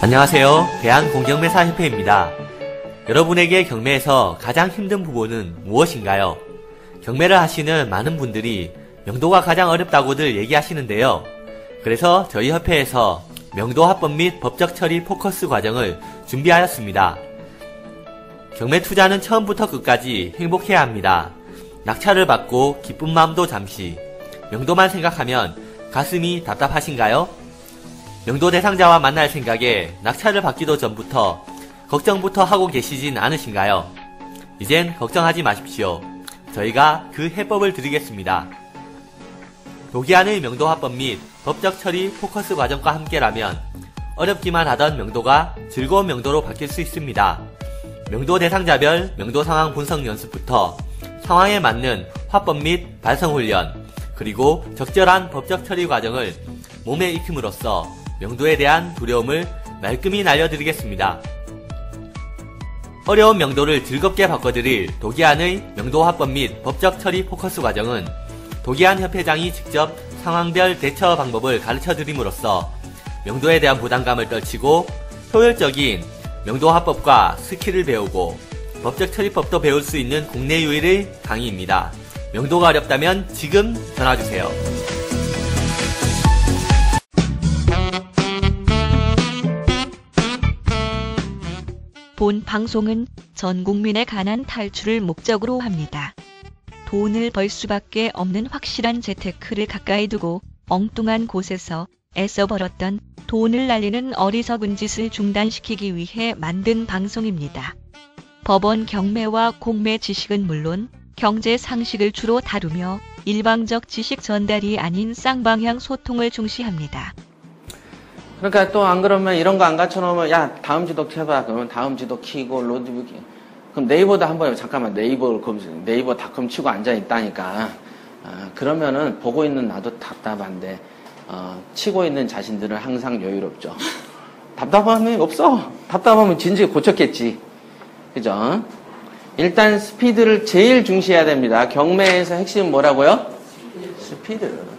안녕하세요. 대한공경매사협회입니다. 여러분에게 경매에서 가장 힘든 부분은 무엇인가요? 경매를 하시는 많은 분들이 명도가 가장 어렵다고들 얘기하시는데요. 그래서 저희 협회에서 명도 합법 및 법적 처리 포커스 과정을 준비하였습니다. 경매 투자는 처음부터 끝까지 행복해야 합니다. 낙찰을 받고 기쁜 마음도 잠시. 명도만 생각하면 가슴이 답답하신가요? 명도 대상자와 만날 생각에 낙찰을 받기도 전부터 걱정부터 하고 계시진 않으신가요? 이젠 걱정하지 마십시오. 저희가 그 해법을 드리겠습니다. 도기한의 명도 합법 및 법적 처리 포커스 과정과 함께라면 어렵기만 하던 명도가 즐거운 명도로 바뀔 수 있습니다. 명도 대상자별 명도 상황 분석 연습부터 상황에 맞는 화법 및 발성 훈련, 그리고 적절한 법적 처리 과정을 몸에 익힘으로써 명도에 대한 두려움을 말끔히 날려드리겠습니다. 어려운 명도를 즐겁게 바꿔드릴 도기한의 명도 화법 및 법적 처리 포커스 과정은 도기한 협회장이 직접 상황별 대처 방법을 가르쳐드림으로써 명도에 대한 부담감을 떨치고 효율적인 명도 화법과 스킬을 배우고 법적 처리법도 배울 수 있는 국내 유일의 강의입니다. 명도가 어렵다면 지금 전화주세요. 본 방송은 전 국민의 가난 탈출을 목적으로 합니다. 돈을 벌 수밖에 없는 확실한 재테크를 가까이 두고 엉뚱한 곳에서 애써 벌었던 돈을 날리는 어리석은 짓을 중단시키기 위해 만든 방송입니다. 법원 경매와 공매 지식은 물론 경제 상식을 주로 다루며 일방적 지식 전달이 아닌 쌍방향 소통을 중시합니다. 그러니까 또 안 그러면 이런 거 안 갖춰놓으면 야 다음 지도 켜봐. 그러면 다음 지도 키고 로드뷰 키고 그럼 네이버도 한번 잠깐만 네이버를 검색 네이버닷컴 치고 앉아있다니까 그러면은 보고 있는 나도 답답한데 치고 있는 자신들은 항상 여유롭죠. 답답함이 없어. 답답하면 진즉 고쳤겠지. 그죠? 일단 스피드를 제일 중시해야 됩니다. 경매에서 핵심은 뭐라고요? 스피드.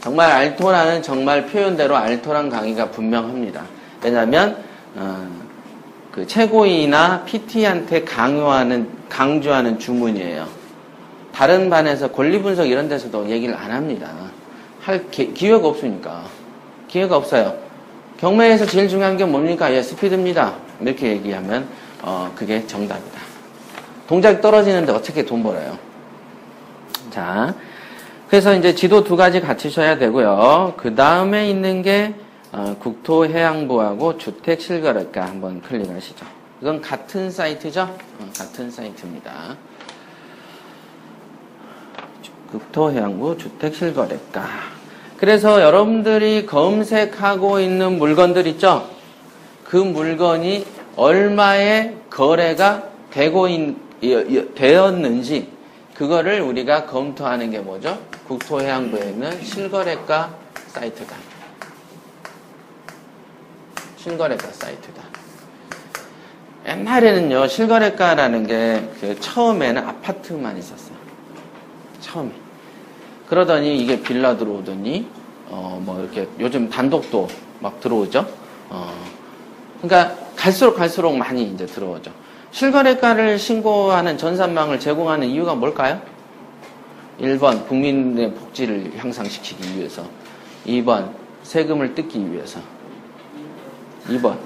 정말 알토라는 정말 표현대로 알토란 강의가 분명합니다. 왜냐하면 그 최고위나 PT한테 강조하는 주문이에요. 다른 반에서 권리분석 이런 데서도 얘기를 안 합니다. 할 기회가 없으니까. 기회가 없어요. 경매에서 제일 중요한 게 뭡니까? 예, 스피드입니다. 이렇게 얘기하면 그게 정답이다. 동작이 떨어지는데 어떻게 돈 벌어요? 자, 그래서 이제 지도 두 가지 갖추셔야 되고요. 그 다음에 있는 게 국토해양부하고 주택실거래가 한번 클릭하시죠. 이건 같은 사이트죠? 같은 사이트입니다. 국토해양부 주택실거래가. 그래서 여러분들이 검색하고 있는 물건들 있죠? 그 물건이 얼마의 거래가 되었는지 그거를 우리가 검토하는 게 뭐죠? 국토해양부에 있는 실거래가 사이트다. 실거래가 사이트다. 옛날에는요, 실거래가라는 게 처음에는 아파트만 있었어요. 처음에. 그러더니 이게 빌라 들어오더니, 뭐 이렇게 요즘 단독도 막 들어오죠? 그러니까 갈수록 많이 이제 들어오죠. 실거래가를 신고하는 전산망을 제공하는 이유가 뭘까요? 1번, 국민의 복지를 향상시키기 위해서. 2번, 세금을 뜯기 위해서. 2번.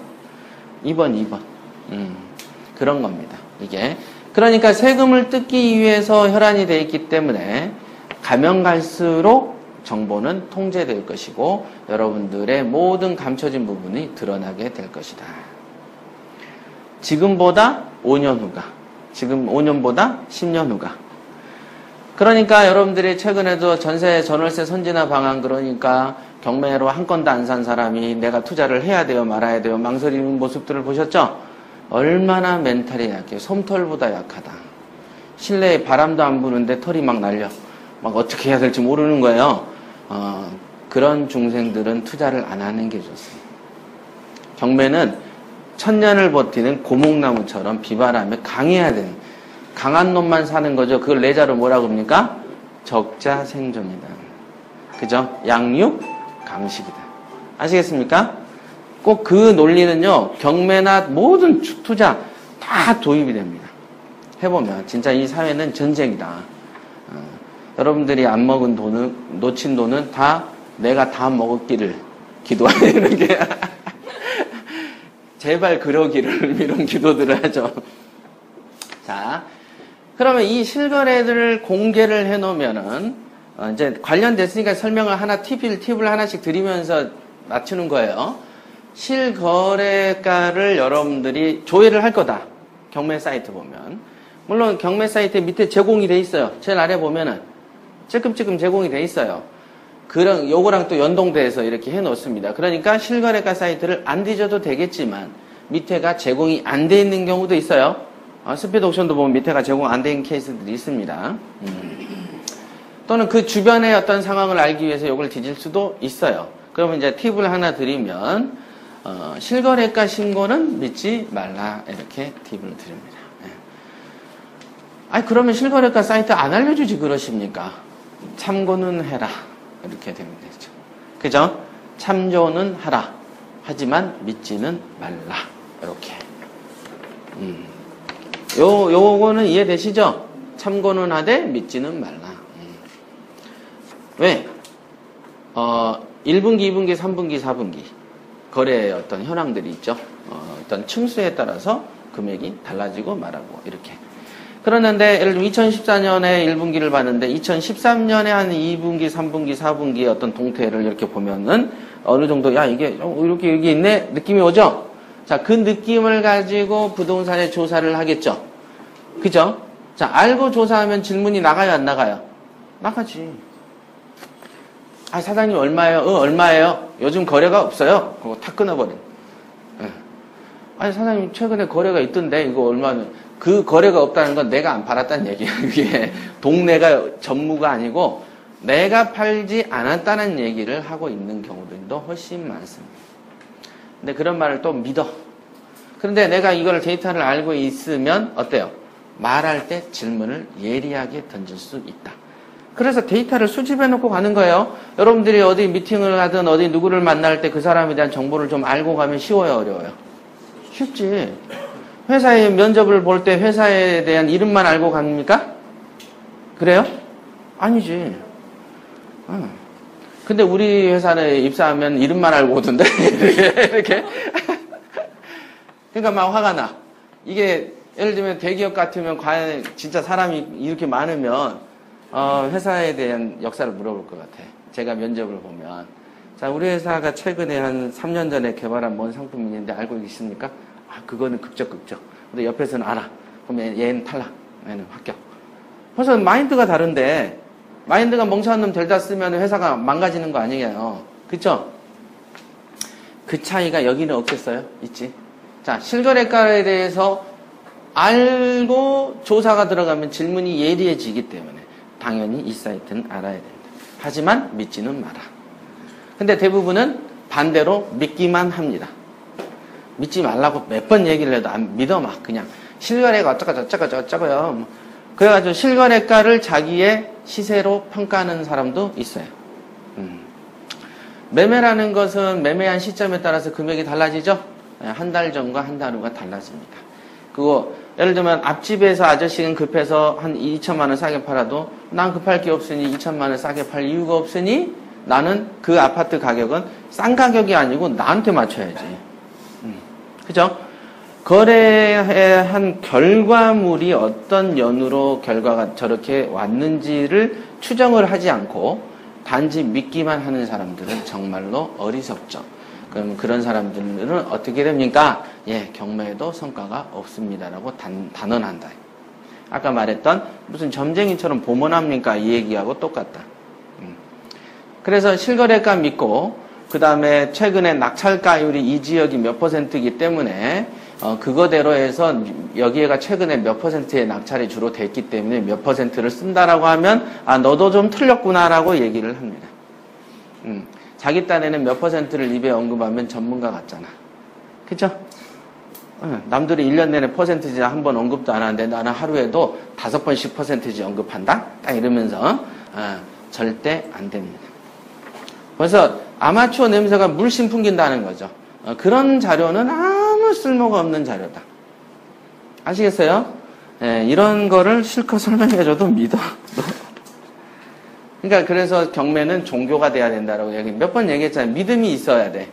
그런 겁니다. 이게. 그러니까 세금을 뜯기 위해서 혈안이 되어 있기 때문에 가면 갈수록 정보는 통제될 것이고 여러분들의 모든 감춰진 부분이 드러나게 될 것이다. 지금보다 5년 후가, 지금 5년보다 10년 후가. 그러니까 여러분들이 최근에도 전월세 선진화 방안 그러니까 경매로 한 건도 안 산 사람이 내가 투자를 해야 돼요 말아야 돼요 망설이는 모습들을 보셨죠? 얼마나 멘탈이 약해요. 솜털보다 약하다. 실내에 바람도 안 부는데 털이 막 날려. 막 어떻게 해야 될지 모르는 거예요. 그런 중생들은 투자를 안 하는 게 좋습니다. 경매는 천년을 버티는 고목나무처럼 비바람에 강해야 되는 강한 놈만 사는 거죠. 그걸 내자로 뭐라고 합니까? 적자생존이다. 그죠? 양육, 강식이다. 아시겠습니까? 꼭 그 논리는요, 경매나 모든 투자 다 도입이 됩니다. 해보면 진짜 이 사회는 전쟁이다. 여러분들이 안 먹은 돈은, 놓친 돈은 다 내가 다 먹었기를 기도하는 게 제발 그러기를 이런 기도들을 하죠. 자, 그러면 이 실거래들을 공개를 해놓으면은 이제 관련됐으니까 설명을 하나 팁을 하나씩 드리면서 맞추는 거예요. 실거래가를 여러분들이 조회를 할 거다. 경매 사이트 보면. 물론 경매 사이트 밑에 제공이 돼 있어요. 제일 아래 보면은 찔끔찔끔 제공이 돼 있어요. 그런 요거랑 또 연동돼서 이렇게 해 놓습니다. 그러니까 실거래가 사이트를 안 뒤져도 되겠지만 밑에가 제공이 안 돼 있는 경우도 있어요. 스피드 옥션도 보면 밑에가 제공 안 돼 있는 케이스들이 있습니다. 또는 그 주변의 어떤 상황을 알기 위해서 요걸 뒤질 수도 있어요. 그러면 이제 팁을 하나 드리면 실거래가 신고는 믿지 말라 이렇게 팁을 드립니다. 아니 그러면 실거래가 사이트 안 알려주지 그러십니까? 참고는 해라 이렇게 되면 되죠. 그죠? 참조는 하라. 하지만 믿지는 말라. 이렇게. 요거는 이해되시죠? 참고는 하되 믿지는 말라. 왜? 1분기, 2분기, 3분기, 4분기 거래의 어떤 현황들이 있죠. 어떤 층수에 따라서 금액이 달라지고 말하고 이렇게. 그러는데 예를 들면 2014년에 1분기를 봤는데 2013년에 한 2분기, 3분기, 4분기의 어떤 동태를 이렇게 보면은 어느 정도 야 이게 이렇게 여기 있네 느낌이 오죠. 자, 그 느낌을 가지고 부동산에 조사를 하겠죠. 그죠? 자, 알고 조사하면 질문이 나가요, 안 나가요? 나가지. 아, 사장님 얼마예요? 얼마예요? 요즘 거래가 없어요. 그거 탁 끊어버린. 아니, 사장님 최근에 거래가 있던데 이거 얼마는 그 거래가 없다는 건 내가 안 팔았다는 얘기예요. 이게 동네가 전무가 아니고 내가 팔지 않았다는 얘기를 하고 있는 경우들도 훨씬 많습니다. 근데 그런 말을 또 믿어. 그런데 내가 이걸 데이터를 알고 있으면 어때요? 말할 때 질문을 예리하게 던질 수 있다. 그래서 데이터를 수집해 놓고 가는 거예요. 여러분들이 어디 미팅을 하든 어디 누구를 만날 때 그 사람에 대한 정보를 좀 알고 가면 쉬워요, 어려워요? 쉽지. 회사에 면접을 볼 때 회사에 대한 이름만 알고 갑니까? 그래요? 아니지. 근데 우리 회사에 입사하면 이름만 알고 오던데? 이렇게. 그러니까 막 화가 나. 이게 예를 들면 대기업 같으면 과연 진짜 사람이 이렇게 많으면 회사에 대한 역사를 물어볼 것 같아. 제가 면접을 보면. 자, 우리 회사가 최근에 한 3년 전에 개발한 뭔 상품이 있는데 알고 계십니까? 아, 그거는 극적. 근데 옆에서는 알아. 그러면 얘는 탈락. 얘는 합격. 벌써 마인드가 다른데, 마인드가 멍청한 놈 데려다 쓰면 회사가 망가지는 거 아니에요. 그쵸? 그 차이가 여기는 없겠어요? 있지. 자, 실거래가에 대해서 알고 조사가 들어가면 질문이 예리해지기 때문에 당연히 이 사이트는 알아야 된다. 하지만 믿지는 마라. 근데 대부분은 반대로 믿기만 합니다. 믿지 말라고 몇 번 얘기를 해도 안 믿어 막 그냥 실거래가 어쩌고저쩌고요. 그래가지고 실거래가를 자기의 시세로 평가하는 사람도 있어요. 매매라는 것은 매매한 시점에 따라서 금액이 달라지죠. 한 달 전과 한 달 후가 달라집니다. 그거 예를 들면 앞집에서 아저씨는 급해서 한 2천만 원 싸게 팔아도 난 급할 게 없으니 2천만 원 싸게 팔 이유가 없으니 나는 그 아파트 가격은 싼 가격이 아니고 나한테 맞춰야지. 그죠? 거래한 결과물이 어떤 연으로 결과가 저렇게 왔는지를 추정을 하지 않고 단지 믿기만 하는 사람들은 정말로 어리석죠. 그럼 그런 사람들은 어떻게 됩니까? 예, 경매에도 성과가 없습니다라고 단언한다. 아까 말했던 무슨 점쟁이처럼 보문합니까? 이 얘기하고 똑같다. 그래서 실거래가 믿고 그 다음에 최근에 낙찰가율이 이 지역이 몇 %이기 때문에 그거대로 해서 여기에가 최근에 몇 %의 낙찰이 주로 됐기 때문에 몇 %를 쓴다라고 하면 아 너도 좀 틀렸구나라고 얘기를 합니다. 자기 딴에는 몇 %를 입에 언급하면 전문가 같잖아. 그죠? 남들이 1년 내내 퍼센티지 한 번 언급도 안 하는데 나는 하루에도 5번씩 퍼센티지 언급한다? 딱 이러면서 절대 안 됩니다. 그래서 아마추어 냄새가 물씬 풍긴다는 거죠. 그런 자료는 아무 쓸모가 없는 자료다. 아시겠어요? 예, 이런 거를 실컷 설명해줘도 믿어. 그러니까 그래서 경매는 종교가 돼야 된다라고 몇 번 얘기했잖아요. 믿음이 있어야 돼.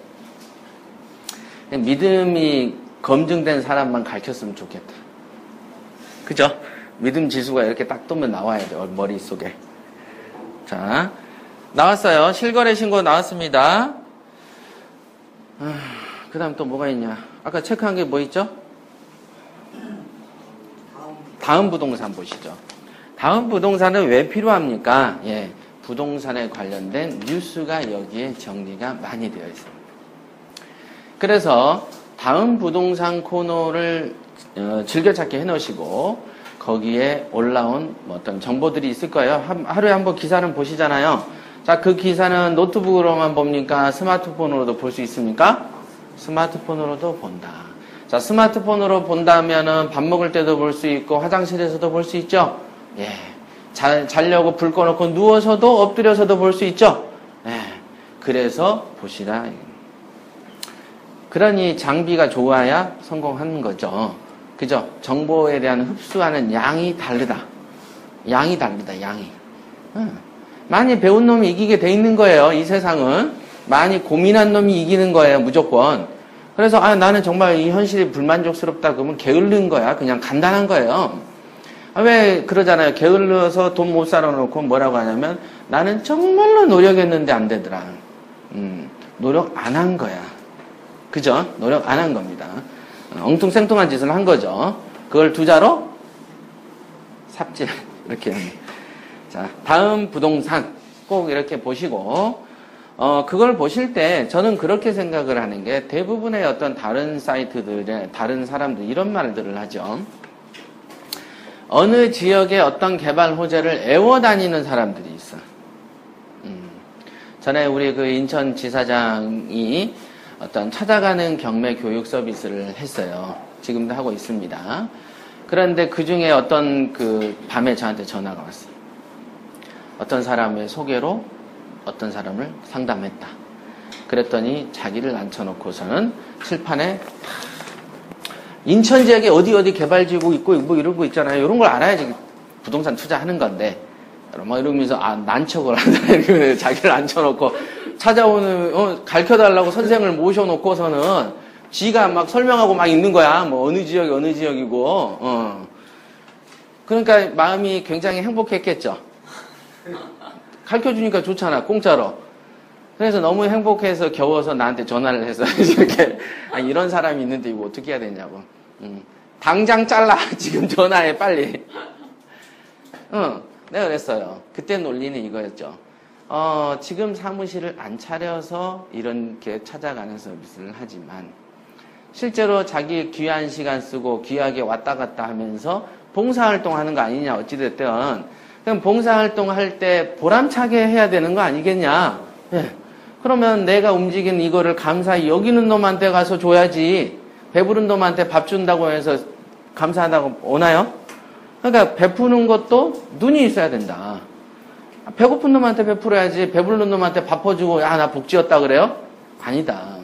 믿음이 검증된 사람만 가르쳤으면 좋겠다. 그죠? 믿음 지수가 이렇게 딱 뜨면 나와야 돼요. 머릿속에. 자, 나왔어요. 실거래 신고 나왔습니다. 그 다음 또 뭐가 있냐. 아까 체크한 게 뭐 있죠? 다음 부동산 보시죠. 다음 부동산은 왜 필요합니까? 예, 부동산에 관련된 뉴스가 여기에 정리가 많이 되어 있습니다. 그래서 다음 부동산 코너를 즐겨찾기 해놓으시고 거기에 올라온 어떤 정보들이 있을 거예요. 하루에 한번 기사는 보시잖아요. 자, 그 기사는 노트북으로만 봅니까? 스마트폰으로도 볼 수 있습니까? 스마트폰으로도 본다. 자, 스마트폰으로 본다면은 밥 먹을 때도 볼 수 있고 화장실에서도 볼 수 있죠? 예. 자려고 불 꺼놓고 누워서도 엎드려서도 볼 수 있죠? 예. 그래서 보시라. 그러니 장비가 좋아야 성공하는 거죠. 그죠? 정보에 대한 흡수하는 양이 다르다. 양이 다르다, 양이. 많이 배운 놈이 이기게 돼 있는 거예요, 이 세상은. 많이 고민한 놈이 이기는 거예요, 무조건. 그래서, 나는 정말 이 현실이 불만족스럽다 그러면 게을른 거야. 그냥 간단한 거예요. 왜 그러잖아요. 게을러서 돈 못 살아놓고 뭐라고 하냐면, 나는 정말로 노력했는데 안 되더라. 노력 안 한 거야. 그죠? 노력 안 한 겁니다. 엉뚱생뚱한 짓을 한 거죠. 그걸 두자로 삽질. 이렇게 합니다. 자, 다음 부동산 꼭 이렇게 보시고, 그걸 보실 때 저는 그렇게 생각을 하는 게 대부분의 어떤 다른 사이트들의 다른 사람들 이런 말들을 하죠. 어느 지역의 어떤 개발 호재를 애워다니는 사람들이 있어. 전에 우리 그 인천지사장이 어떤 찾아가는 경매 교육 서비스를 했어요. 지금도 하고 있습니다. 그런데 그 중에 어떤 그 밤에 저한테 전화가 왔어요. 어떤 사람의 소개로 어떤 사람을 상담했다. 그랬더니 자기를 앉혀놓고서는 칠판에 인천 지역에 어디 개발지구 있고 뭐 이런 거 있잖아요. 이런 걸 알아야지 부동산 투자하는 건데 막 이러면서 난척을 한다. 자기를 앉혀놓고 찾아오는 가르쳐달라고 선생을 모셔놓고서는 지가 막 설명하고 막 있는 거야. 뭐 어느 지역이고 그러니까 마음이 굉장히 행복했겠죠. 가르쳐주니까 좋잖아, 공짜로. 그래서 너무 행복해서 겨워서 나한테 전화를 해서 이렇게 이런 사람이 있는데 이거 어떻게 해야 되냐고. 당장 잘라. 지금 전화해 빨리. 내가 그랬어요. 그때 논리는 이거였죠. 지금 사무실을 안 차려서 이렇게 찾아가는 서비스를 하지만 실제로 자기 귀한 시간 쓰고 귀하게 왔다 갔다 하면서 봉사활동 하는 거 아니냐 어찌됐든 그럼 봉사활동 할 때 보람차게 해야 되는 거 아니겠냐. 예. 그러면 내가 움직인 이거를 감사히 여기는 놈한테 가서 줘야지. 배부른 놈한테 밥 준다고 해서 감사하다고 오나요? 그러니까 베푸는 것도 눈이 있어야 된다. 배고픈 놈한테 베풀어야지 배부른 놈한테 밥 퍼주고 나 복지였다 그래요? 아니다.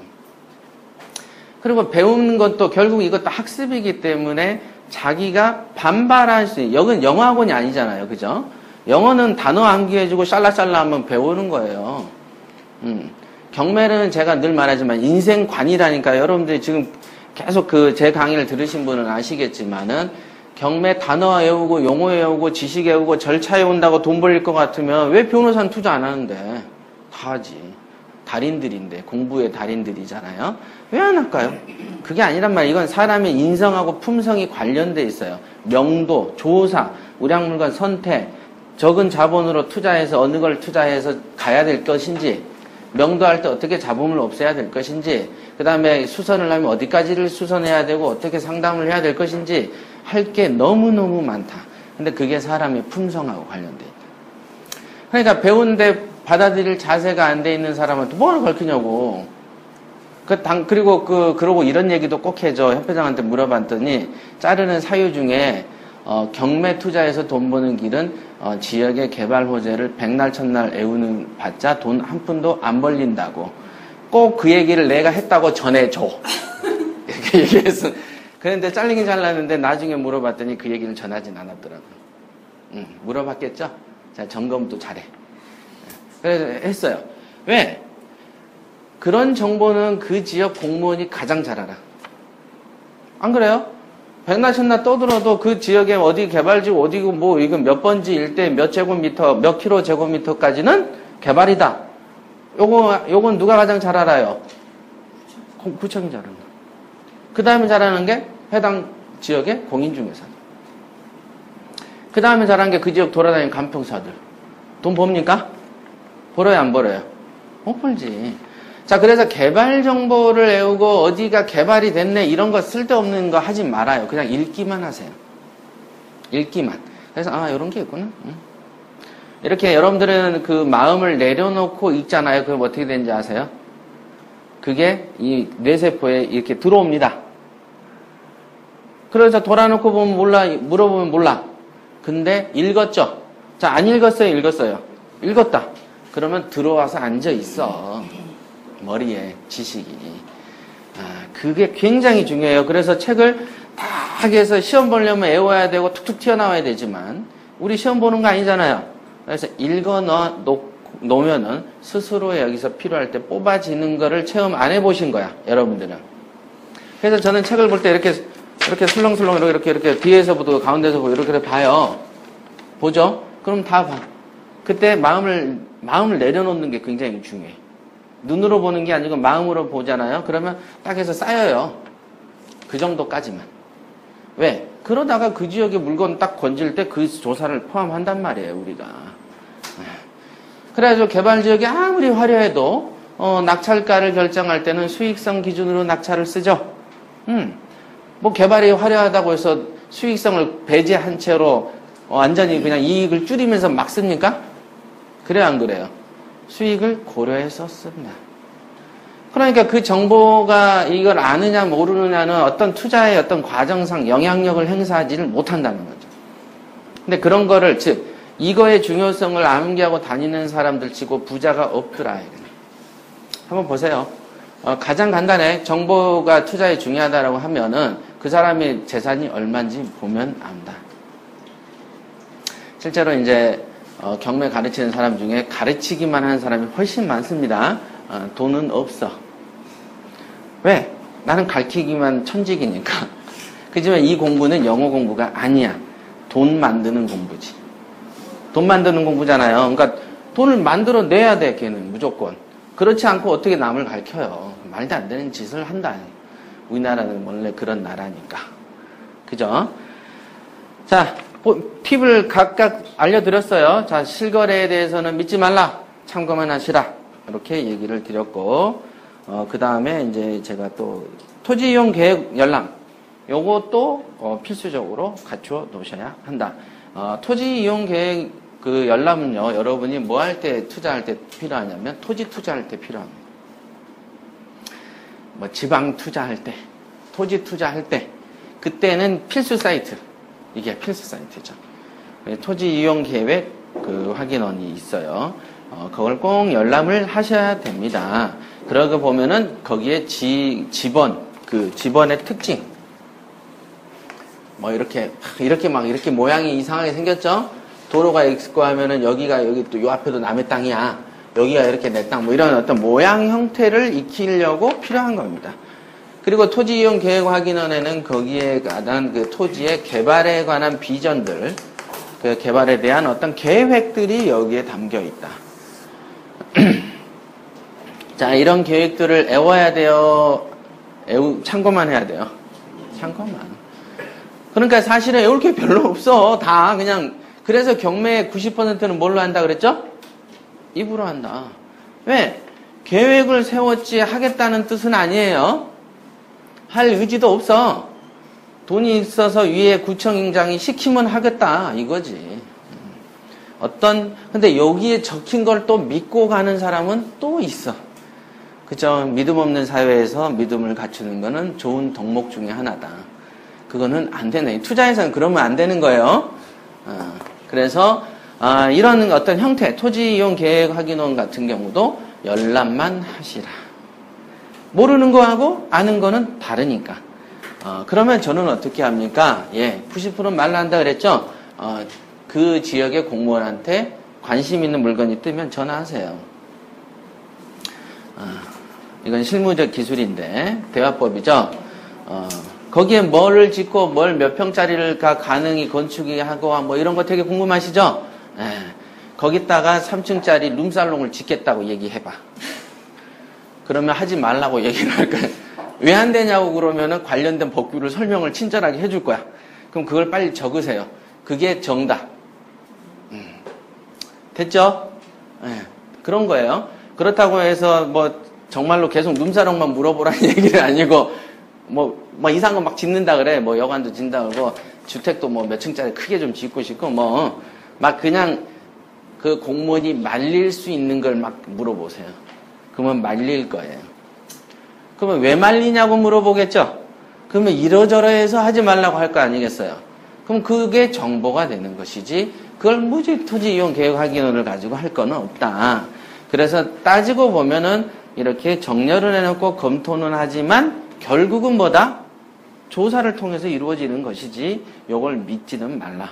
그리고 배우는 것도 결국 이것도 학습이기 때문에 자기가 반발할 수 있는, 여긴 영어학원이 아니잖아요. 그죠? 영어는 단어 암기해주고 샬라샬라 하면 배우는 거예요. 경매는 제가 늘 말하지만 인생관이라니까 여러분들이 지금 계속 제 강의를 들으신 분은 아시겠지만은 경매 단어 외우고 용어 외우고 지식 외우고 절차 외운다고 돈 벌릴 것 같으면 왜 변호사는 투자 안 하는데? 다 하지. 달인들인데, 공부의 달인들이잖아요. 왜 안 할까요? 그게 아니란 말이에요. 이건 사람의 인성하고 품성이 관련돼 있어요. 명도, 조사, 우량물건 선택, 적은 자본으로 투자해서 어느 걸 투자해서 가야 될 것인지, 명도할 때 어떻게 자본을 없애야 될 것인지, 그 다음에 수선을 하면 어디까지를 수선해야 되고 어떻게 상담을 해야 될 것인지 할 게 너무너무 많다. 근데 그게 사람의 품성하고 관련돼 있다. 그러니까 배우는데 받아들일 자세가 안 돼 있는 사람한테 뭐를 가르치냐고. 그리고 그러고 이런 얘기도 꼭 해줘. 협회장한테 물어봤더니 자르는 사유 중에 경매 투자에서 돈 버는 길은 지역의 개발 호재를 백날 첫날 애우는 봤자 돈 한 푼도 안 벌린다고. 꼭 그 얘기를 내가 했다고 전해줘. 이렇게 얘기했어. 그런데 잘리긴 잘랐는데 나중에 물어봤더니 그 얘기를 전하진 않았더라고요. 물어봤겠죠? 자, 점검도 잘해. 그래서 했어요. 왜? 그런 정보는 그 지역 공무원이 가장 잘 알아. 안 그래요? 백나 천나 떠들어도 그 지역에 어디 개발지구 어디고 뭐 이건 몇 번지 일대 몇 제곱미터 몇 킬로 제곱미터까지는 개발이다. 요건 누가 가장 잘 알아요? 구청이 잘 알아. 그 다음에 잘하는 게 해당 지역의 공인중개사들. 그 다음에 잘하는 게 그 지역 돌아다니는 간평사들. 돈 법니까? 벌어요, 안 벌어요? 못 벌지. 자, 그래서 개발 정보를 외우고 어디가 개발이 됐네 이런 거 쓸데없는 거 하지 말아요. 그냥 읽기만 하세요. 읽기만. 그래서 이런 게 있구나. 이렇게 여러분들은 그 마음을 내려놓고 읽잖아요. 그럼 어떻게 되는지 아세요? 그게 이 뇌세포에 이렇게 들어옵니다. 그래서 돌아놓고 보면 몰라, 물어보면 몰라. 근데 읽었죠? 자, 안 읽었어요? 읽었어요? 읽었다. 그러면 들어와서 앉아 있어. 머리에 지식이. 그게 굉장히 중요해요. 그래서 책을 다 해서 시험 보려면 외워야 되고 툭툭 튀어나와야 되지만 우리 시험 보는 거 아니잖아요. 그래서 읽어 놓으면은 스스로 여기서 필요할 때 뽑아지는 거를 체험 안 해보신 거야, 여러분들은. 그래서 저는 책을 볼 때 이렇게 슬렁슬렁 이렇게 뒤에서부터 가운데서 보고 이렇게 봐요. 보죠? 그럼 다 봐. 그때 마음을 내려놓는 게 굉장히 중요해. 눈으로 보는 게 아니고 마음으로 보잖아요. 그러면 딱 해서 쌓여요. 그 정도까지만. 왜? 그러다가 그 지역의 물건 딱 건질 때 그 조사를 포함한단 말이에요, 우리가. 그래가지고 개발지역이 아무리 화려해도 낙찰가를 결정할 때는 수익성 기준으로 낙찰을 쓰죠. 뭐 개발이 화려하다고 해서 수익성을 배제한 채로 완전히 그냥 이익을 줄이면서 막 씁니까? 그래요, 안 그래요? 수익을 고려해서 씁니다. 그러니까 그 정보가 이걸 아느냐 모르느냐는 어떤 투자의 어떤 과정상 영향력을 행사하지를 못한다는 거죠. 근데 그런 거를, 즉 이거의 중요성을 암기하고 다니는 사람들 치고 부자가 없더라. 한번 보세요. 가장 간단해. 정보가 투자에 중요하다라고 하면은 그 사람의 재산이 얼마인지 보면 안다. 실제로 이제 경매 가르치는 사람 중에 가르치기만 하는 사람이 훨씬 많습니다. 돈은 없어. 왜? 나는 가르치기만 천직이니까. 그지만 이 공부는 영어 공부가 아니야. 돈 만드는 공부지. 돈 만드는 공부잖아요. 그러니까 돈을 만들어 내야 돼, 걔는 무조건. 그렇지 않고 어떻게 남을 가르쳐요. 말도 안 되는 짓을 한다. 우리나라는 원래 그런 나라니까. 그죠? 자, 팁을 각각 알려드렸어요. 자, 실거래에 대해서는 믿지 말라. 참고만 하시라. 이렇게 얘기를 드렸고, 그 다음에 이제 제가 또 토지 이용 계획 열람. 요것도 필수적으로 갖추어 놓으셔야 한다. 토지 이용 계획 그 열람은요, 여러분이 뭐 할 때 투자할 때 필요하냐면 토지 투자할 때 필요합니다. 뭐 지방 투자할 때, 토지 투자할 때, 그때는 필수 사이트. 이게 필수 사이트죠. 토지 이용 계획 그 확인원이 있어요. 그걸 꼭 열람을 하셔야 됩니다. 그러고 보면은 거기에 지번의 특징. 뭐 이렇게 모양이 이상하게 생겼죠? 도로가 있고 하면은 여기 또 요 앞에도 남의 땅이야. 여기가 이렇게 내 땅. 뭐 이런 어떤 모양 형태를 익히려고 필요한 겁니다. 그리고 토지 이용 계획 확인원에는 거기에 관한 그 토지의 개발에 관한 비전들, 그 개발에 대한 어떤 계획들이 여기에 담겨 있다. 자, 이런 계획들을 외워야 돼요. 참고만 해야 돼요. 참고만. 그러니까 사실은 외울 게 별로 없어. 다 그냥. 그래서 경매의 90%는 뭘로 한다 그랬죠? 입으로 한다. 왜? 계획을 세웠지 하겠다는 뜻은 아니에요. 할 의지도 없어. 돈이 있어서 위에 구청장이 시키면 하겠다 이거지. 근데 여기에 적힌 걸 또 믿고 가는 사람은 또 있어. 그죠? 믿음 없는 사회에서 믿음을 갖추는 거는 좋은 덕목 중에 하나다. 그거는 안 되네. 투자에서는 그러면 안 되는 거예요. 그래서 이런 어떤 형태, 토지 이용 계획 확인원 같은 경우도 열람만 하시라. 모르는 거하고 아는 거는 다르니까. 그러면 저는 어떻게 합니까? 예, 푸시풀은 말로 한다 그랬죠? 그 지역의 공무원한테 관심 있는 물건이 뜨면 전화하세요. 이건 실무적 기술인데, 대화법이죠? 거기에 뭐를 짓고 뭘 몇 평짜리를가 가능히 건축이 하고 뭐 이런 거 되게 궁금하시죠? 예, 거기다가 3층짜리 룸살롱을 짓겠다고 얘기해봐. 그러면 하지 말라고 얘기를 할 거야. 왜 안 되냐고 그러면은 관련된 법규를 설명을 친절하게 해줄 거야. 그럼 그걸 빨리 적으세요. 그게 정답. 됐죠? 네, 그런 거예요. 그렇다고 해서 뭐 정말로 계속 룸사롱만 물어보라는 얘기는 아니고 뭐 이상한 거 막 짓는다 그래. 뭐 여관도 짓는다 그러고 주택도 뭐 몇 층짜리 크게 좀 짓고 싶고 뭐 막 그냥 그 공무원이 말릴 수 있는 걸 막 물어보세요. 그러면 말릴 거예요. 그러면 왜 말리냐고 물어보겠죠? 그러면 이러저러해서 하지 말라고 할 거 아니겠어요? 그럼 그게 정보가 되는 것이지 그걸 무지 토지 이용 계획 확인을 가지고 할 거는 없다. 그래서 따지고 보면은 이렇게 정렬을 해놓고 검토는 하지만 결국은 뭐다? 조사를 통해서 이루어지는 것이지 요걸 믿지는 말라.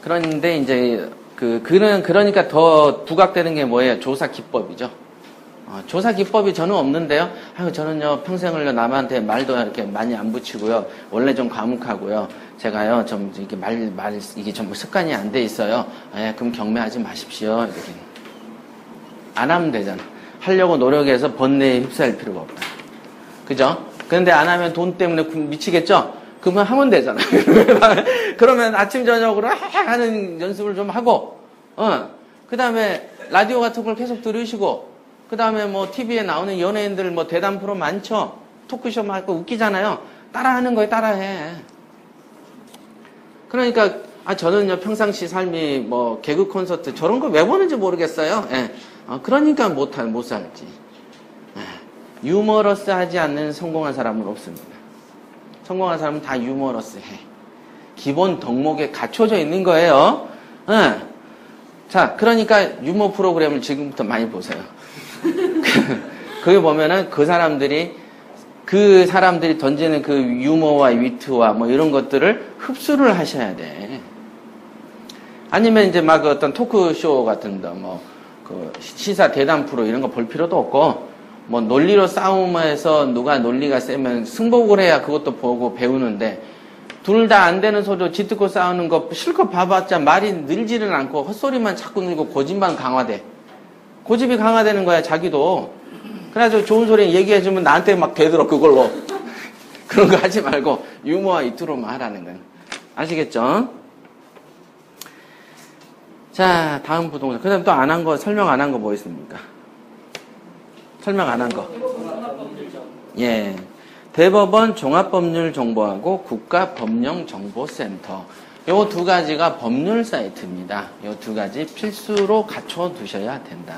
그런데 이제 그러니까 더 부각되는 게 뭐예요? 조사 기법이죠. 조사 기법이 저는 없는데요. 저는요, 평생을요, 남한테 말도 이렇게 많이 안 붙이고요. 원래 좀 과묵하고요. 제가요, 좀, 이게 이게 좀 습관이 안 돼 있어요. 예, 그럼 경매하지 마십시오. 이렇게. 안 하면 되잖아. 하려고 노력해서 번뇌에 휩싸일 필요가 없다. 그죠? 그런데 안 하면 돈 때문에 미치겠죠? 그러면 하면 되잖아. 그러면 아침, 저녁으로 하는 연습을 좀 하고, 그 다음에 라디오 같은 걸 계속 들으시고, 그 다음에 뭐 TV에 나오는 연예인들 뭐 대담 프로 많죠? 토크쇼 많고 웃기잖아요. 따라하는 거에 따라해. 그러니까, 저는요, 평상시 삶이 뭐 개그 콘서트 저런 거 왜 보는지 모르겠어요. 예. 그러니까 못 살지. 예. 유머러스 하지 않는 성공한 사람은 없습니다. 성공한 사람은 다 유머러스 해. 기본 덕목에 갖춰져 있는 거예요. 예. 자, 그러니까 유머 프로그램을 지금부터 많이 보세요. 그게 보면은 그 사람들이 던지는 그 유머와 위트와 뭐 이런 것들을 흡수를 하셔야 돼. 아니면 이제 막 어떤 토크쇼 같은 거, 뭐, 시사 대담 프로 이런 거 볼 필요도 없고, 뭐 논리로 싸움에서 누가 논리가 세면 승복을 해야 그것도 보고 배우는데, 둘 다 안 되는 소리로 쥐뜯고 싸우는 거 실컷 봐봤자 말이 늘지는 않고 헛소리만 자꾸 늘고 고집만 강화돼. 고집이 강화되는 거야, 자기도. 그래가지고 좋은 소리 얘기해주면 나한테 막 되들어, 그걸로. 그런 거 하지 말고, 유머와 이투로만 하라는 거야. 아시겠죠? 자, 다음 부동산. 그 다음 또 안 한 거, 설명 안 한 거 뭐 있습니까? 설명 안 한 거. 예. 대법원 종합법률정보하고 국가법령정보센터. 요 두 가지가 법률 사이트입니다. 요 두 가지 필수로 갖춰 두셔야 된다.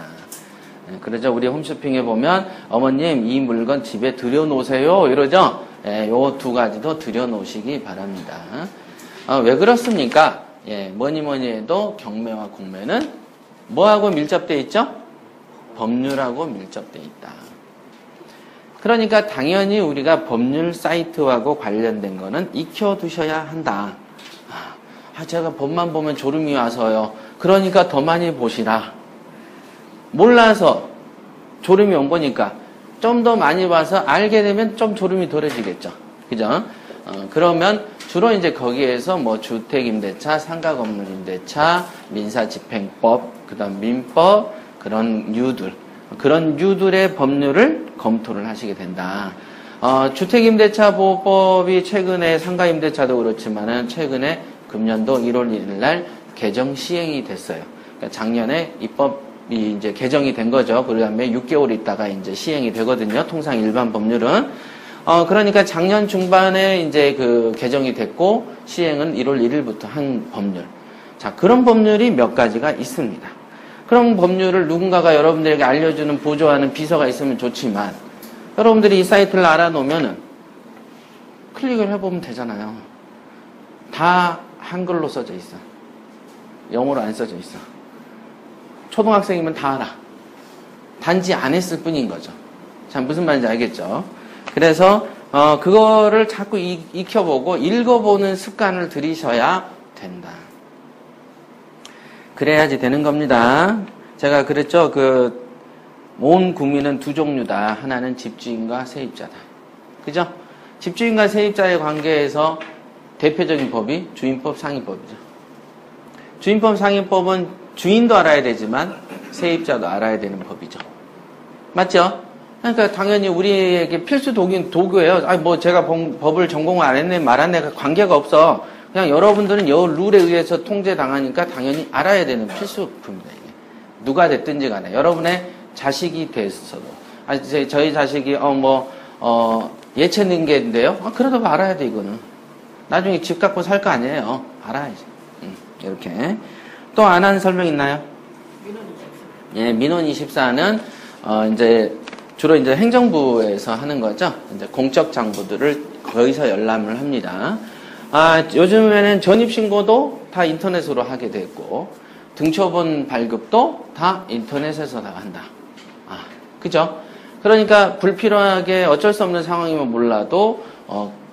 그러죠. 우리 홈쇼핑에 보면 어머님 이 물건 집에 들여놓으세요 이러죠. 요 두 가지도 들여놓으시기 바랍니다. 왜 그렇습니까? 뭐니 해도 경매와 공매는 뭐하고 밀접되어 있죠? 법률하고 밀접되어 있다. 그러니까 당연히 우리가 법률 사이트하고 관련된 거는 익혀두셔야 한다. 제가 법만 보면 졸음이 와서요. 그러니까 더 많이 보시라. 몰라서 졸음이 온 거니까 좀 더 많이 봐서 알게 되면 좀 졸음이 덜해지겠죠. 그죠? 그러면 주로 이제 거기에서 뭐 주택임대차, 상가건물임대차, 민사집행법, 그 다음 민법, 그런 유들의 법률을 검토를 하시게 된다. 주택임대차 보호법이 최근에 상가임대차도 그렇지만은 최근에 금년도 1월 1일 날 개정 시행이 됐어요. 그러니까 작년에 입법이 이제 개정이 된 거죠. 그 다음에 6개월 있다가 이제 시행이 되거든요. 통상 일반 법률은. 그러니까 작년 중반에 이제 그 개정이 됐고 시행은 1월 1일부터 한 법률. 자, 그런 법률이 몇 가지가 있습니다. 그런 법률을 누군가가 여러분들에게 알려주는 보조하는 비서가 있으면 좋지만 여러분들이 이 사이트를 알아놓으면은 클릭을 해보면 되잖아요. 다 한글로 써져 있어. 영어로 안 써져 있어. 초등학생이면 다 알아. 단지 안 했을 뿐인 거죠. 자, 무슨 말인지 알겠죠? 그래서 그거를 자꾸 익혀보고 읽어보는 습관을 들이셔야 된다. 그래야지 되는 겁니다. 제가 그랬죠. 온 국민은 두 종류다. 하나는 집주인과 세입자다. 그죠? 집주인과 세입자의 관계에서 대표적인 법이 주인법, 상위법이죠. 주인법, 상위법은 주인도 알아야 되지만 세입자도 알아야 되는 법이죠. 맞죠? 그러니까 당연히 우리에게 필수 도구예요. 아니 뭐 제가 법을 전공을 안 했네 말 안 했네 관계가 없어. 그냥 여러분들은 여 룰에 의해서 통제당하니까 당연히 알아야 되는 필수품입니다. 이게. 누가 됐든지 간에 여러분의 자식이 됐어도 저희 자식이 예체능계인데요. 그래도 알아야 돼 이거는. 나중에 집 갖고 살 거 아니에요. 알아야지. 이렇게. 또 안 한 설명 있나요? 예, 민원 24는 주로 이제 행정부에서 하는 거죠. 이제 공적 장부들을 거기서 열람을 합니다. 요즘에는 전입신고도 다 인터넷으로 하게 됐고, 등초본 발급도 다 인터넷에서 다 한다. 그죠? 그러니까 불필요하게 어쩔 수 없는 상황이면 몰라도,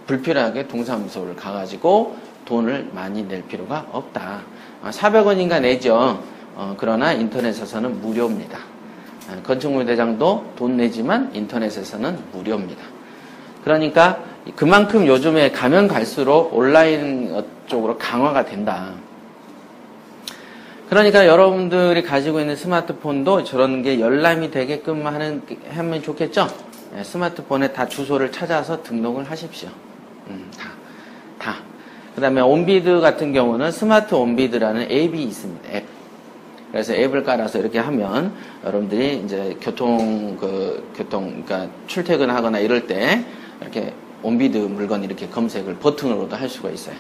불필요하게 동사무소를 가가지고 돈을 많이 낼 필요가 없다. 400원인가 내죠. 그러나 인터넷에서는 무료입니다. 건축물 대장도 돈 내지만 인터넷에서는 무료입니다. 그러니까 그만큼 요즘에 가면 갈수록 온라인 쪽으로 강화가 된다. 그러니까 여러분들이 가지고 있는 스마트폰도 저런 게 열람이 되게끔 하면 좋겠죠? 스마트폰에 다 주소를 찾아서 등록을 하십시오. 다. 그 다음에 온비드 같은 경우는 스마트 온비드라는 앱이 있습니다. 앱. 그래서 앱을 깔아서 이렇게 하면 여러분들이 이제 그러니까 출퇴근하거나 이럴 때 이렇게 온비드 물건 이렇게 검색을 버튼으로도 할 수가 있어요.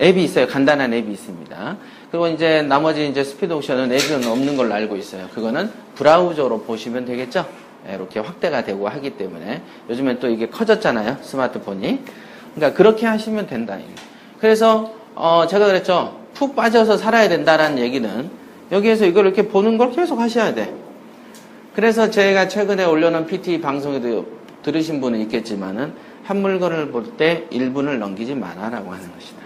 앱이 있어요. 간단한 앱이 있습니다. 그리고 이제 나머지 이제 스피드 옥션은 앱은 없는 걸로 알고 있어요. 그거는 브라우저로 보시면 되겠죠? 이렇게 확대가 되고 하기 때문에 요즘엔 또 이게 커졌잖아요. 스마트폰이. 그러니까 그렇게 하시면 된다. 그래서 제가 그랬죠. 푹 빠져서 살아야 된다라는 얘기는 여기에서 이걸 이렇게 보는 걸 계속 하셔야 돼. 그래서 제가 최근에 올려놓은 PT 방송에도 들으신 분은 있겠지만은 한 물건을 볼 때 1분을 넘기지 마라라고 하는 것이다.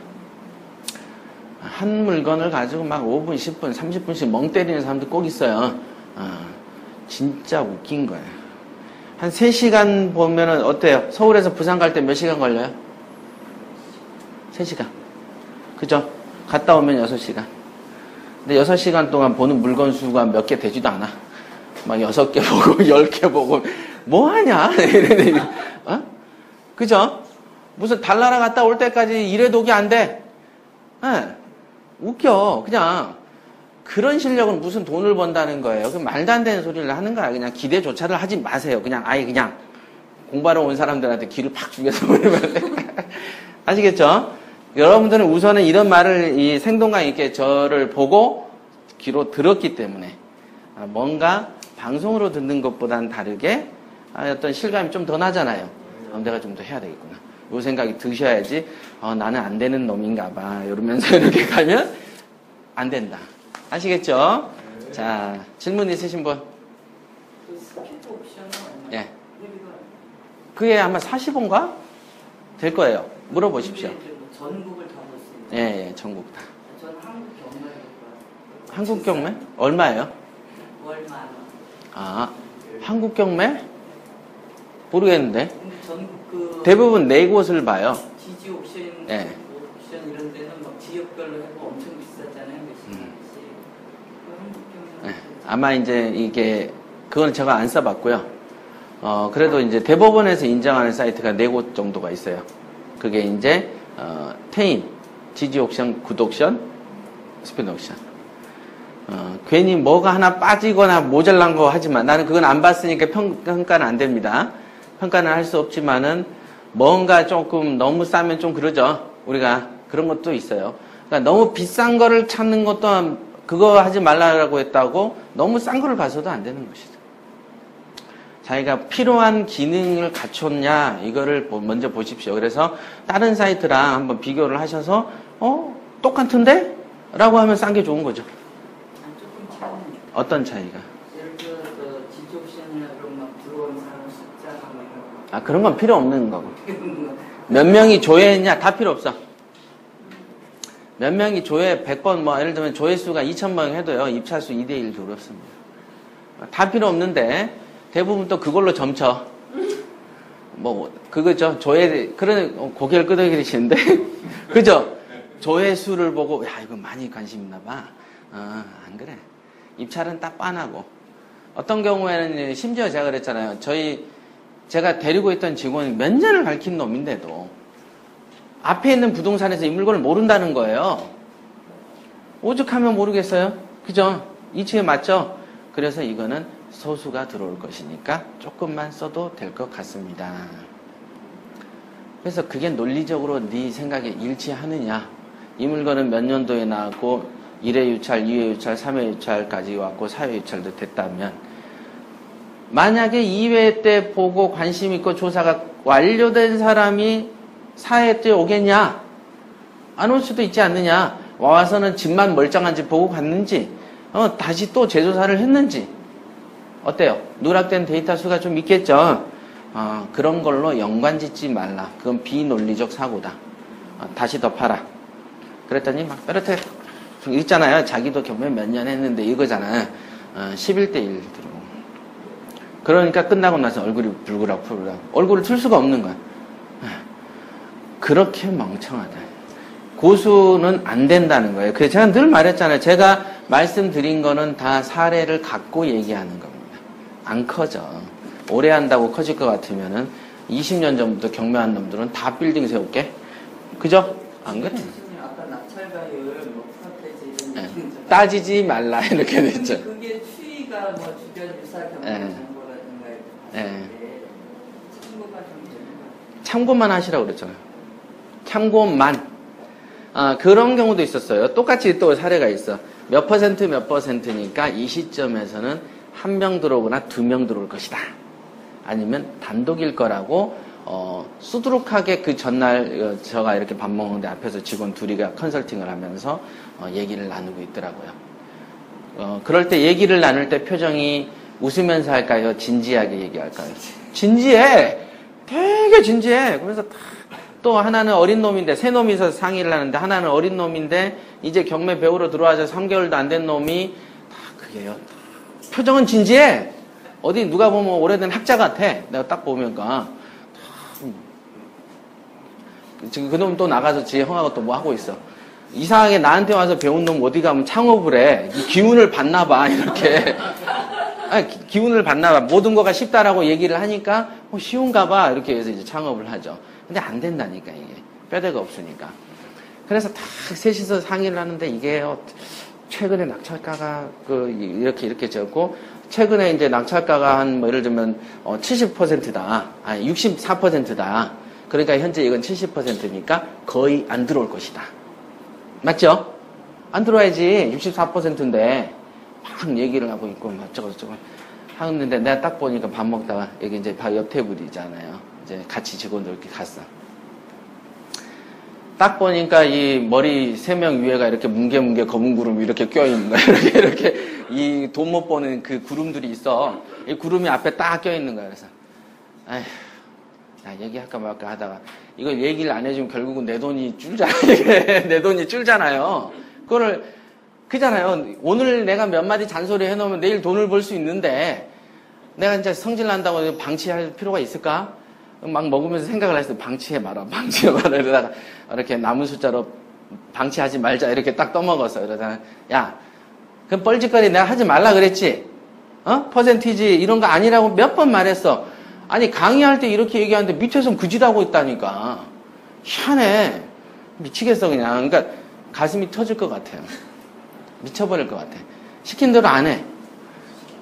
한 물건을 가지고 막 5분, 10분, 30분씩 멍 때리는 사람도 꼭 있어요. 진짜 웃긴 거예요. 한 3시간 보면은 어때요? 서울에서 부산 갈 때 몇 시간 걸려요? 3시간. 그죠? 갔다 오면 6시간. 근데 6시간 동안 보는 물건 수가 몇 개 되지도 않아. 막 6개 보고 10개 보고 뭐 하냐? 그죠? 무슨 달나라 갔다 올 때까지 1회독이 안 돼. 웃겨. 그냥 그런 실력은 무슨 돈을 번다는 거예요. 그 말도 안 되는 소리를 하는 거야. 그냥 기대조차를 하지 마세요. 그냥 아예 그냥 공부하러 온 사람들한테 기를 팍 죽여서 아시겠죠? 여러분들은 우선은 이런 말을 이 생동감 있게 저를 보고 귀로 들었기 때문에 뭔가 방송으로 듣는 것보다는 다르게 어떤 실감이 좀 더 나잖아요. 내가 좀 더 해야 되겠구나. 요 생각이 드셔야지 나는 안 되는 놈인가 봐. 이러면서 이렇게 가면 안 된다. 아시겠죠? 자, 질문 있으신 분? 그 스피드 옵션은 예. 그게 아마 40원가? 될 거예요. 물어보십시오. 전국을 다 볼 수 있는. 예, 전국 다. 저는 한국 경매를 좋아해요. 한국 경매? 얼마예요? 월 10,000원. 한국 경매? 모르겠는데. 근데 전국 대부분 네 곳을 봐요. 지지 옵션, 예. 옵션 이런 데는 막 지역별로 해도 엄청 비싸잖아요. 한국 경매. 예. 아마 이제 이게 그건 제가 안 써봤고요. 그래도 이제 대법원에서 인정하는 사이트가 4곳 정도가 있어요. 그게 이제 테인, 지지 옥션, 굿 옥션, 스피드 옥션. 괜히 뭐가 하나 빠지거나 모자란 거 하지만 나는 그건 안 봤으니까 평가는 안 됩니다. 평가는 할 수 없지만은 뭔가 조금 너무 싸면 좀 그러죠. 우리가 그런 것도 있어요. 그러니까 너무 비싼 거를 찾는 것도 그거 하지 말라고 했다고 너무 싼 거를 봐서도 안 되는 것이죠. 자기가 필요한 기능을 갖췄냐 이거를 먼저 보십시오. 그래서 다른 사이트랑 한번 비교를 하셔서 똑같은데? 라고 하면 싼 게 좋은 거죠. 조금 차이는. 어떤 차이가? 예를 들어 숫자나 뭐 이런 거. 아, 그런 건 필요 없는 거고. 몇 명이 조회했냐? 다 필요 없어. 몇 명이 조회 100번, 뭐, 예를 들면 조회수가 2,000명 해도요, 입찰수 2대1 어렵습니다. 다 필요 없는데, 대부분 또 그걸로 점쳐. 뭐, 그거죠. 조회, 그런, 고개를 끄덕이시는데, 그죠? 조회수를 보고, 야, 이거 많이 관심 있나 봐. 안 그래. 입찰은 딱 빤하고. 어떤 경우에는, 심지어 제가 그랬잖아요. 제가 데리고 있던 직원이 몇 년을 밝힌 놈인데도, 앞에 있는 부동산에서 이 물건을 모른다는 거예요. 오죽하면 모르겠어요? 그죠? 이치에 맞죠? 그래서 이거는 소수가 들어올 것이니까 조금만 써도 될 것 같습니다. 그래서 그게 논리적으로 네 생각에 일치하느냐? 이 물건은 몇 년도에 나왔고 1회 유찰, 2회 유찰, 3회 유찰까지 왔고 4회 유찰도 됐다면 만약에 2회 때 보고 관심 있고 조사가 완료된 사람이 4회 때 오겠냐? 안 올 수도 있지 않느냐? 와서는 집만 멀쩡한지 보고 갔는지 다시 또 재조사를 했는지 어때요? 누락된 데이터 수가 좀 있겠죠? 그런 걸로 연관짓지 말라. 그건 비논리적 사고다. 다시 더 팔아. 그랬더니 막 뾰렷하게 있잖아요. 자기도 경매 몇 년 했는데 이거잖아요. 11대 1 들어오고. 그러니까 끝나고 나서 얼굴이 불그락 얼굴을 틀 수가 없는 거야. 그렇게 멍청하다. 고수는 안 된다는 거예요. 그래서 제가 늘 말했잖아요. 제가 말씀드린 거는 다 사례를 갖고 얘기하는 겁니다. 안 커져. 오래 한다고 커질 것 같으면은 20년 전부터 경매한 놈들은 다 빌딩 세울게. 그죠? 안 그래. 교수님 아까 낙찰가율 뭐 프로테지 이런 얘기 있잖아요. 따지지 말라 이렇게 됐죠. 그게 추이가 뭐 주변 유사 경매 정보라든가 참고가 좀 되는 거예요. 참고만 하시라고 그랬잖아요. 참고만. 그런 경우도 있었어요. 똑같이 또 사례가 있어. 몇 퍼센트니까 이 시점에서는 1명 들어오거나 2명 들어올 것이다. 아니면 단독일 거라고 수두룩하게 그 전날 제가 이렇게 밥 먹는데 앞에서 직원 둘이가 컨설팅을 하면서 얘기를 나누고 있더라고요. 그럴 때 얘기를 나눌 때 표정이 웃으면서 할까요? 진지하게 얘기할까요? 진지해! 되게 진지해! 그래서 또 하나는 어린 놈인데, 새 놈이서 상의를 하는데, 하나는 어린 놈인데, 이제 경매 배우러 들어와서 3개월도 안 된 놈이, 그게요. 표정은 진지해! 어디 누가 보면 오래된 학자 같아. 내가 딱 보면까. 지금 그 놈 또 나가서 지 형하고 또 뭐 하고 있어. 이상하게 나한테 와서 배운 놈 어디 가면 창업을 해. 기운을 받나 봐, 이렇게. 기운을 받나 봐. 모든 거가 쉽다라고 얘기를 하니까, 쉬운가 봐. 이렇게 해서 이제 창업을 하죠. 근데 안 된다니까, 이게. 뼈대가 없으니까. 그래서 딱 셋이서 상의를 하는데, 이게, 최근에 낙찰가가, 이렇게 적고, 최근에 이제 낙찰가가 한, 뭐, 예를 들면, 70%다. 아니, 64%다. 그러니까 현재 이건 70%니까 거의 안 들어올 것이다. 맞죠? 안 들어와야지. 64%인데, 막 얘기를 하고 있고, 막 저거 하는데, 내가 딱 보니까 밥 먹다가, 여기 이제 바로 옆 테이블이잖아요. 이제 같이 직원들 이렇게 갔어. 딱 보니까 이 머리 3명 위에가 이렇게 뭉게뭉게 검은 구름이 이렇게 껴있는 거야. 이렇게 이 돈 못 버는 그 구름들이 있어. 이 구름이 앞에 딱 껴있는 거야. 그래서 아휴, 야, 얘기할까 말까 하다가 이걸 얘기를 안 해주면 결국은 내 돈이 줄잖아요. 내 돈이 줄잖아요. 그잖아요. 오늘 내가 몇 마디 잔소리 해놓으면 내일 돈을 벌 수 있는데 내가 이제 성질 난다고 방치할 필요가 있을까? 막 먹으면서 생각을 했어요. 방치해봐라. 이러다가 이렇게 남은 숫자로 방치하지 말자. 이렇게 딱 떠먹었어. 이러다가, 야, 그럼 뻘짓거리 내가 하지 말라 그랬지? 퍼센티지 이런 거 아니라고 몇 번 말했어. 아니, 강의할 때 이렇게 얘기하는데 밑에서 그짓하고 있다니까. 희한해. 미치겠어, 그냥. 그러니까 가슴이 터질 것 같아요. 미쳐버릴 것 같아. 시킨 대로 안 해.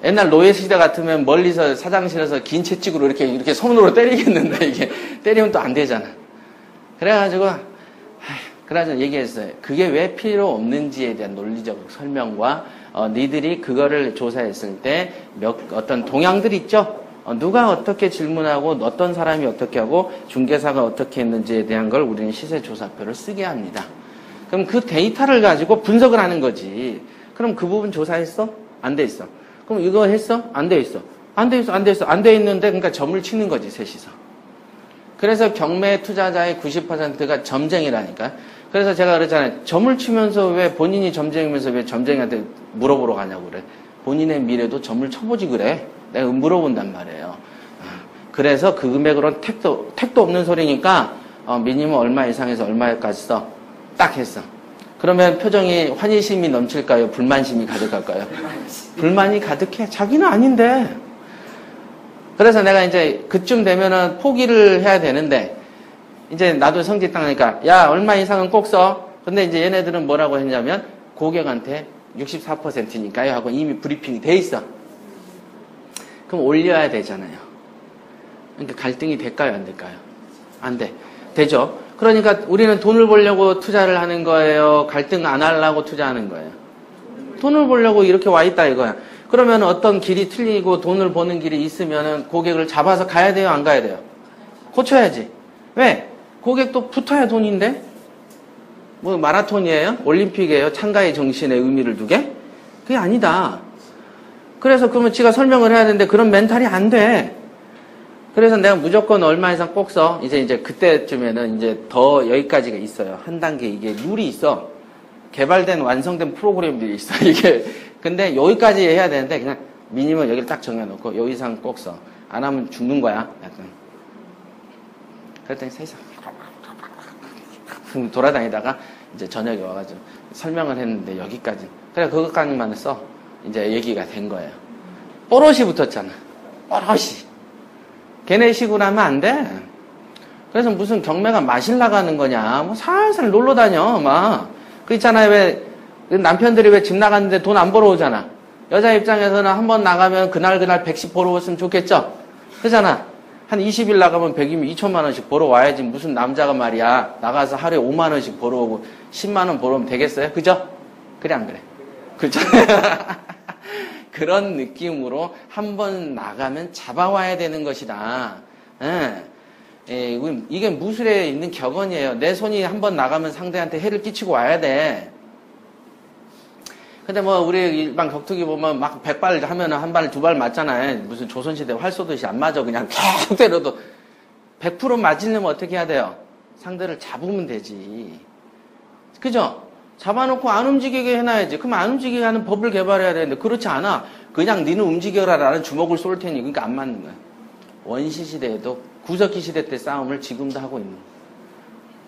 옛날 노예 시대 같으면 멀리서 사장실에서 긴 채찍으로 이렇게 손으로 때리겠는데 이게 때리면 또 안 되잖아. 그래가지고 얘기했어요. 그게 왜 필요 없는지에 대한 논리적 설명과 니들이 그거를 조사했을 때 어떤 동향들이 있죠. 누가 어떻게 질문하고 어떤 사람이 어떻게 하고 중개사가 어떻게 했는지에 대한 걸 우리는 시세조사표를 쓰게 합니다. 그럼 그 데이터를 가지고 분석을 하는 거지. 그럼 그 부분 조사했어? 안 돼 있어. 그럼 이거 했어? 안 돼 있어. 안 돼 있어, 안 돼 있어. 안 돼 있는데, 그러니까 점을 치는 거지, 셋이서. 그래서 경매 투자자의 90%가 점쟁이라니까. 그래서 제가 그랬잖아요. 점을 치면서 왜 본인이 점쟁이면서 왜 점쟁이한테 물어보러 가냐고 그래. 본인의 미래도 점을 쳐보지 그래. 내가 물어본단 말이에요. 그래서 그 금액으로는 택도 없는 소리니까, 미니멈 얼마 이상에서 얼마까지 써. 딱 했어. 그러면 표정이 환희심이 넘칠까요? 불만심이 가득할까요? 불만이 가득해. 자기는 아닌데. 그래서 내가 이제 그쯤 되면은 포기를 해야 되는데, 이제 나도 성질 당하니까, 야, 얼마 이상은 꼭 써. 근데 이제 얘네들은 뭐라고 했냐면, 고객한테 64%니까요. 하고 이미 브리핑이 돼 있어. 그럼 올려야 되잖아요. 그러니까 갈등이 될까요? 안 될까요? 안 돼. 되죠? 그러니까 우리는 돈을 벌려고 투자를 하는 거예요? 갈등 안 하려고 투자하는 거예요? 돈을 벌려고 이렇게 와 있다 이거야. 그러면 어떤 길이 틀리고 돈을 버는 길이 있으면은 고객을 잡아서 가야 돼요? 안 가야 돼요? 고쳐야지. 왜? 고객도 붙어야 돈인데? 뭐 마라톤이에요? 올림픽이에요? 참가의 정신에 의미를 두게? 그게 아니다. 그래서 그러면 지가 설명을 해야 되는데 그런 멘탈이 안 돼. 그래서 내가 무조건 얼마 이상 꼭 써. 이제 그때쯤에는 이제 더 여기까지가 있어요. 한 단계 이게 룰이 있어. 개발된 완성된 프로그램들이 있어. 이게 근데 여기까지 해야 되는데 그냥 미니멈 여기를 딱 정해놓고 여기 이상 꼭 써. 안 하면 죽는 거야. 약간. 그랬더니 세상 돌아다니다가 이제 저녁에 와가지고 설명을 했는데 여기까지. 그래 그것까지만 써. 이제 얘기가 된 거예요. 뽀롯이 붙었잖아. 뽀롯이. 걔네 식으로 하면 안 돼. 그래서 무슨 경매가 마실 나가는 거냐. 뭐 살살 놀러 다녀. 막. 그 있잖아요. 왜 남편들이 왜 집 나갔는데 돈 안 벌어오잖아. 여자 입장에서는 한번 나가면 그날 110 벌어왔으면 좋겠죠. 그잖아. 한 20일 나가면 100이면 2천만 원씩 벌어와야지. 무슨 남자가 말이야. 나가서 하루에 5만 원씩 벌어오고 10만 원 벌어오면 되겠어요? 그죠? 그래 안 그래? 그죠? 그런 느낌으로 한번 나가면 잡아와야 되는 것이다. 이게 무술에 있는 격언이에요. 내 손이 한번 나가면 상대한테 해를 끼치고 와야 돼. 근데 뭐 우리 일반 격투기 보면 막 100발 하면 한 발, 두 발 맞잖아요. 무슨 조선시대 활 쏘듯이 안 맞아. 그냥 계속 때려도 100% 맞으려면 어떻게 해야 돼요? 상대를 잡으면 되지. 그죠? 잡아놓고 안 움직이게 해놔야지. 그럼 안 움직이게 하는 법을 개발해야 되는데 그렇지 않아. 그냥 니는 움직여라 라는 주먹을 쏠 테니 그러니까 안 맞는 거야. 원시 시대에도 구석기 시대 때 싸움을 지금도 하고 있는 거야.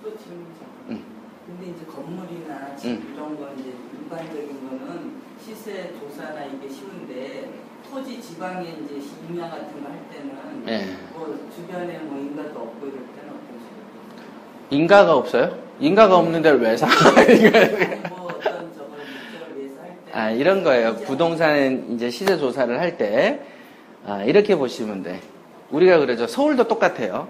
또 질문이죠. 근데 이제 건물이나 집 이런 거 이제 일반적인 거는 시세 조사나 이게 쉬운데 토지 지방에 이제 임야 같은 거 할 때는 뭐 주변에 뭐 인가도 없고 이럴 때는 어떤 식으로? 인가가 없어요? 인가가 없는 데를 왜 사? 뭐 어떤 저걸 목적을 위해서 할 때. 이런 거예요. 부동산 이제 시세 조사를 할 때, 이렇게 보시면 돼. 우리가 그러죠. 서울도 똑같아요.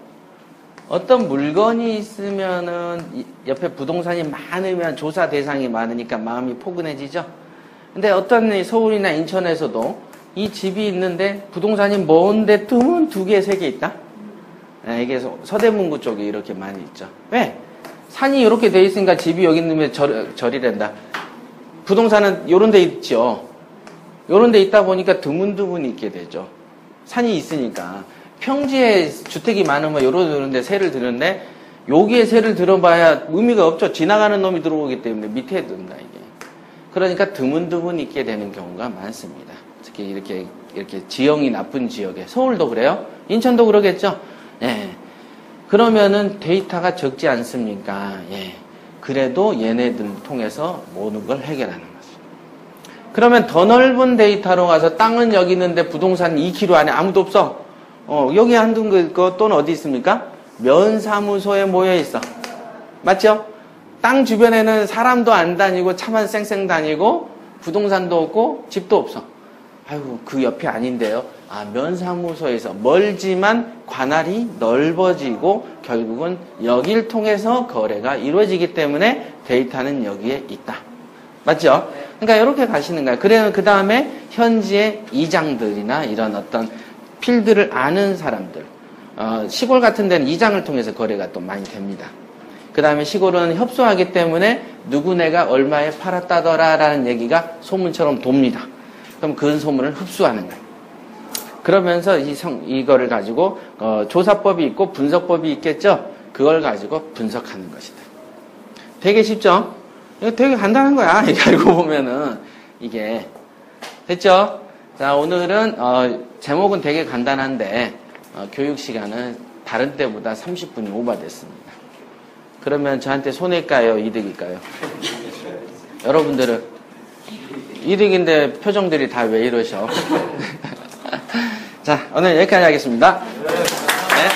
어떤 물건이 있으면은 옆에 부동산이 많으면 조사 대상이 많으니까 마음이 포근해지죠. 근데 어떤 서울이나 인천에서도 이 집이 있는데 부동산이 먼데 드문 2개, 3개 있다? 이게 서대문구 쪽에 이렇게 많이 있죠. 왜? 산이 이렇게 돼 있으니까 집이 여기 있는 절이 된다. 부동산은 요런 데 있죠. 요런 데 있다 보니까 드문드문 있게 되죠. 산이 있으니까. 평지에 주택이 많으면 요런 데 세를 드는데 여기에 세를 들어봐야 의미가 없죠. 지나가는 놈이 들어오기 때문에 밑에 든다 이게. 그러니까 드문드문 있게 되는 경우가 많습니다. 특히 이렇게 지형이 나쁜 지역에. 서울도 그래요? 인천도 그러겠죠? 예. 그러면은 데이터가 적지 않습니까? 예. 그래도 얘네들 통해서 모든 걸 해결하는 거죠. 그러면 더 넓은 데이터로 가서 땅은 여기 있는데 부동산 2km 안에 아무도 없어. 여기 한둔 거 또는 어디 있습니까? 면사무소에 모여 있어. 맞죠? 땅 주변에는 사람도 안 다니고 차만 쌩쌩 다니고 부동산도 없고 집도 없어. 아이고 그 옆이 아닌데요. 면사무소에서 멀지만 관할이 넓어지고 결국은 여길 통해서 거래가 이루어지기 때문에 데이터는 여기에 있다. 맞죠? 그러니까 이렇게 가시는 거예요. 그래서 그 다음에 현지의 이장들이나 이런 어떤 필드를 아는 사람들, 시골 같은 데는 이장을 통해서 거래가 또 많이 됩니다. 그 다음에 시골은 협소하기 때문에 누구네가 얼마에 팔았다더라 라는 얘기가 소문처럼 돕니다. 그럼 그 소문을 흡수하는 거예요. 그러면서 이거를 가지고 조사법이 있고 분석법이 있겠죠? 그걸 가지고 분석하는 것이다. 되게 쉽죠? 이거 되게 간단한 거야. 이거 알고 보면은 이게 됐죠? 자, 오늘은 제목은 되게 간단한데 교육 시간은 다른 때보다 30분이 오버됐습니다. 그러면 저한테 손해일까요? 이득일까요? 여러분들은 이득인데 표정들이 다 왜 이러셔? 자, 오늘 여기까지 하겠습니다. 네.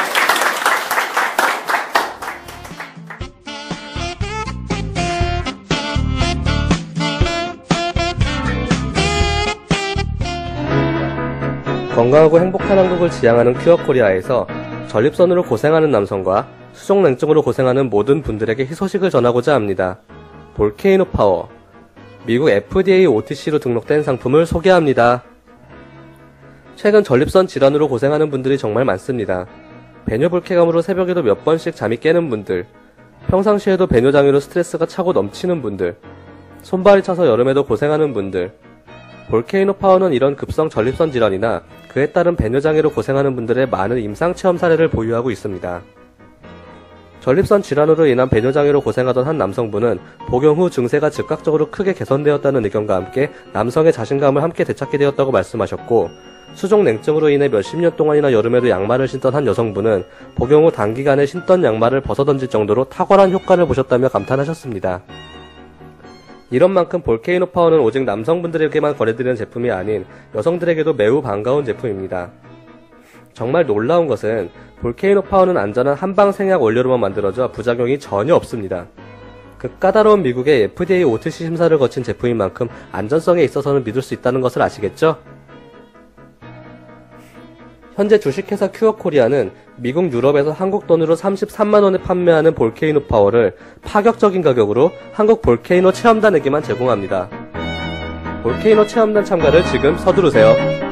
건강하고 행복한 한국을 지향하는 큐어코리아에서 전립선으로 고생하는 남성과 수족냉증으로 고생하는 모든 분들에게 희소식을 전하고자 합니다. 볼케이노 파워, 미국 FDA OTC로 등록된 상품을 소개합니다. 최근 전립선 질환으로 고생하는 분들이 정말 많습니다. 배뇨 불쾌감으로 새벽에도 몇 번씩 잠이 깨는 분들, 평상시에도 배뇨장애로 스트레스가 차고 넘치는 분들, 손발이 차서 여름에도 고생하는 분들, 볼케이노 파워는 이런 급성 전립선 질환이나 그에 따른 배뇨장애로 고생하는 분들의 많은 임상체험 사례를 보유하고 있습니다. 전립선 질환으로 인한 배뇨장애로 고생하던 한 남성분은 복용 후 증세가 즉각적으로 크게 개선되었다는 의견과 함께 남성의 자신감을 함께 되찾게 되었다고 말씀하셨고, 수족냉증으로 인해 몇십 년 동안이나 여름에도 양말을 신던 한 여성분은 복용 후 단기간에 신던 양말을 벗어던질 정도로 탁월한 효과를 보셨다며 감탄하셨습니다. 이런 만큼 볼케이노 파워는 오직 남성분들에게만 권해드리는 제품이 아닌 여성들에게도 매우 반가운 제품입니다. 정말 놀라운 것은 볼케이노 파워는 안전한 한방 생약 원료로만 만들어져 부작용이 전혀 없습니다. 그 까다로운 미국의 FDA OTC 심사를 거친 제품인 만큼 안전성에 있어서는 믿을 수 있다는 것을 아시겠죠? 현재 주식회사 큐어코리아는 미국 유럽에서 한국 돈으로 33만원에 판매하는 볼케이노 파워를 파격적인 가격으로 한국 볼케이노 체험단에게만 제공합니다. 볼케이노 체험단 참가를 지금 서두르세요.